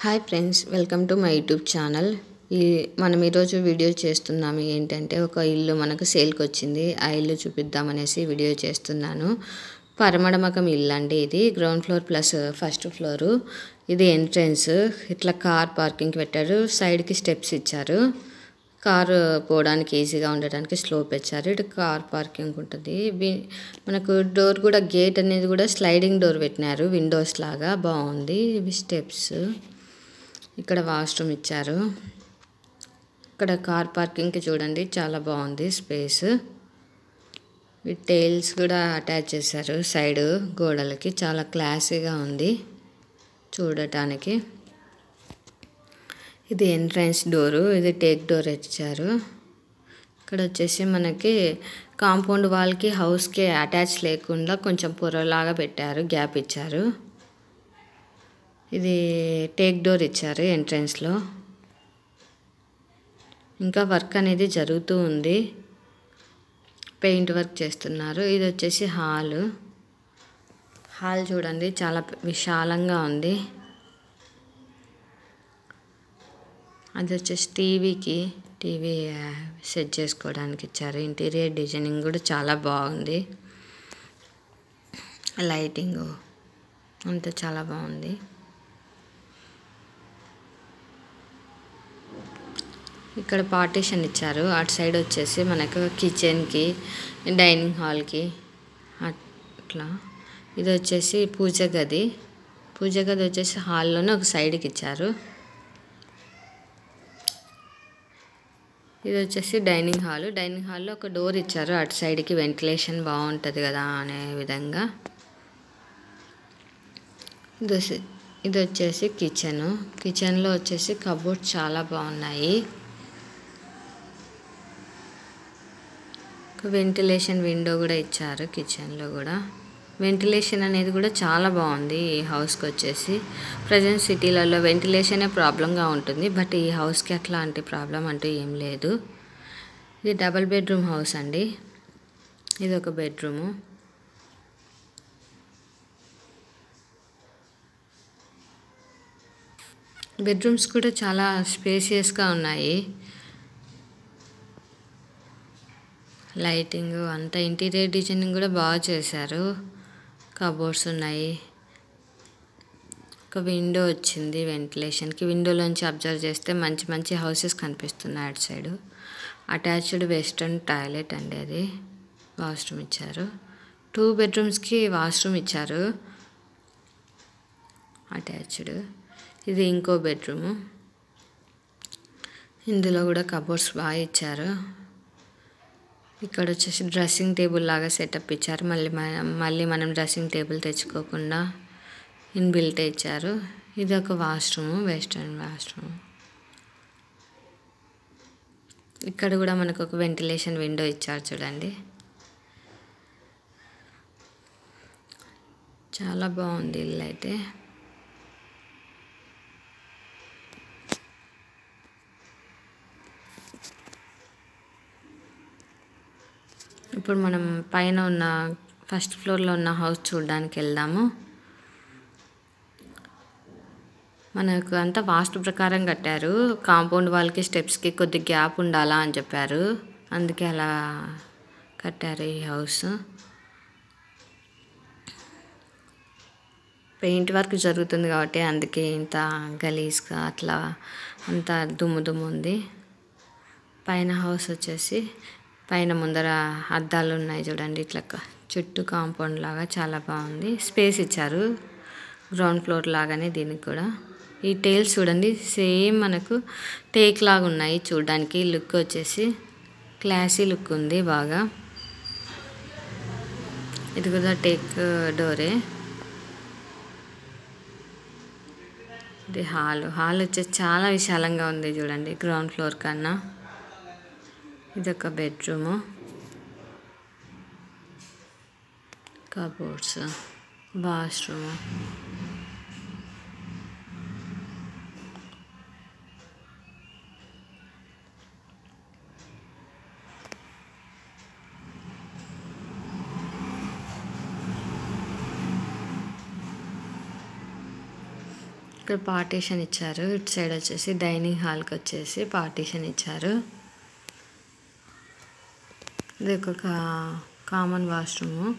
Hi friends, welcome to my YouTube channel. మనం ఈరోజు video చేస్తున్నాము. ఏంటంటే ఒక ఇల్లు మనకు సేల్కి వచ్చింది. ఆ ఇల్లు చూపిద్దామనేసి వీడియో చేస్తున్నాను. పరమడమకం ఇల్లు అండి. ఇది ground floor plus first floor. ఇది ఎంట్రన్స్. ఇట్లా కార్ పార్కింగ్కి పెట్టారు. సైడ్కి స్టెప్స్ ఇచ్చారు. కారు పోవడానికి ఈజీగా ఉండడానికి స్లోప్ ఇచ్చారు. ఇటు కార్ పార్కింగ్ ఉంటుంది. మనకు డోర్ కూడా గేట్ అనేది కూడా స్లైడింగ్ డోర్ పెట్టినారు. విండోస్ లాగా బాగుంది. ఇవి స్టెప్స్. ఇక్కడ వాష్రూమ్ ఇచ్చారు. ఇక్కడ కార్ పార్కింగ్కి చూడండి, చాలా బాగుంది స్పేస్. ఈ టైల్స్ కూడా అటాచ్ చేశారు సైడ్ గోడలకి. చాలా క్లాసీగా ఉంది చూడటానికి. ఇది ఎంట్రన్స్ డోరు. ఇది టేక్ డోర్ ఇచ్చారు. ఇక్కడ వచ్చేసి మనకి కాంపౌండ్ వాల్కి హౌస్కి అటాచ్ లేకుండా కొంచెం పొరలాగా పెట్టారు, గ్యాప్ ఇచ్చారు. ఇది టేక్ డోర్ ఇచ్చారు ఎంట్రన్స్లో. ఇంకా వర్క్ అనేది జరుగుతూ ఉంది. పెయింట్ వర్క్ చేస్తున్నారు. ఇది వచ్చేసి హాల్ చూడండి, చాలా విశాలంగా ఉంది. అది వచ్చేసి టీవీ సెట్ చేసుకోవడానికి ఇచ్చారు. ఇంటీరియర్ డిజైనింగ్ కూడా చాలా బాగుంది. లైటింగ్ అంతా చాలా బాగుంది. ఇక్కడ పార్టీషన్ ఇచ్చారు. అటు సైడ్ వచ్చేసి మనకు కిచెన్కి, డైనింగ్ హాల్కి అట్లా. ఇది వచ్చేసి పూజ గది వచ్చేసి హాల్లోనే ఒక సైడ్కి ఇచ్చారు. ఇది వచ్చేసి డైనింగ్ హాల్లో ఒక డోర్ ఇచ్చారు. అటు సైడ్కి వెంటిలేషన్ బాగుంటుంది కదా అనే విధంగా. ఇది వచ్చేసి కిచెన్లో వచ్చేసి కబోర్డ్స్ చాలా బాగున్నాయి. వెంటిలేషన్ విండో కూడా ఇచ్చారు కిచెన్లో కూడా. వెంటిలేషన్ అనేది కూడా చాలా బాగుంది ఈ హౌస్కి వచ్చేసి. ప్రజెంట్ సిటీలలో వెంటిలేషనే ప్రాబ్లంగా ఉంటుంది, బట్ ఈ హౌస్కి అట్లాంటి ప్రాబ్లం అంటూ ఏం లేదు. ఇది డబల్ బెడ్రూమ్ హౌస్ అండి. ఇది ఒక బెడ్రూము. బెడ్రూమ్స్ కూడా చాలా స్పేసియస్గా ఉన్నాయి. లైటింగ్ అంతా ఇంటీరియర్ డిజైనింగ్ కూడా బాగా చేశారు. కబోర్డ్స్ ఉన్నాయి. ఒక విండో వచ్చింది వెంటిలేషన్కి. విండోలోంచి అబ్జర్వ్ చేస్తే మంచి మంచి హౌసెస్ కనిపిస్తున్నాయి అటు సైడు. అటాచ్డ్ వెస్ట్రన్ టాయిలెట్ అండి. అది వాష్రూమ్ ఇచ్చారు. 2 బెడ్రూమ్స్కి వాష్రూమ్ ఇచ్చారు అటాచ్డ్. ఇది ఇంకో బెడ్రూము. ఇందులో కూడా కబోర్డ్స్ బాగా ఇచ్చారు. ఇక్కడ వచ్చేసి డ్రెస్సింగ్ టేబుల్ లాగా సెటప్ ఇచ్చారు. మళ్ళీ మనం డ్రెస్సింగ్ టేబుల్ తెచ్చుకోకుండా ఇన్బిల్ట్ ఇచ్చారు. ఇది ఒక వాష్రూమ్, వెస్ట్రన్ వాష్రూమ్. ఇక్కడ కూడా మనకు ఒక వెంటిలేషన్ విండో ఇచ్చారు చూడండి. చాలా బాగుంది ఇల్లు అయితే. ఇప్పుడు మనం పైన ఉన్న ఫస్ట్ ఫ్లోర్లో ఉన్న హౌస్ చూడడానికి వెళ్దాము. మనకు అంతా వాస్తు ప్రకారం కట్టారు. కాంపౌండ్ వాల్కి స్టెప్స్కి కొద్ది గ్యాప్ ఉండాలా అని చెప్పారు. అందుకే అలా కట్టారు ఈ హౌస్. పెయింట్ వర్క్ జరుగుతుంది కాబట్టి అందుకే ఇంత గలీజ్గా అట్లా అంత దుమ్ము ఉంది. పైన హౌస్ వచ్చేసి పైన ముందర అద్దాలు ఉన్నాయి చూడండి. ఇట్లా చుట్టూ కాంపౌండ్ లాగా చాలా బాగుంది. స్పేస్ ఇచ్చారు గ్రౌండ్ ఫ్లోర్ లాగానే దీనికి కూడా. ఈ టైల్స్ చూడండి, సేమ్ మనకు టేక్ లాగా ఉన్నాయి చూడడానికి. లుక్ వచ్చేసి క్లాసీ లుక్ ఉంది బాగా. ఇది కూడా టేక్ డోరే. ఇది హాల్ వచ్చేసి చాలా విశాలంగా ఉంది చూడండి గ్రౌండ్ ఫ్లోర్ కన్నా. ఇదొక బెడ్రూము. Cupboards, washroom. ఇక్కడ పార్టీషన్ ఇచ్చారు. ఇటు సైడ్ వచ్చేసి డైనింగ్ హాల్కి వచ్చేసి పార్టీషన్ ఇచ్చారు. ఇది ఒక కామన్ వాష్రూము.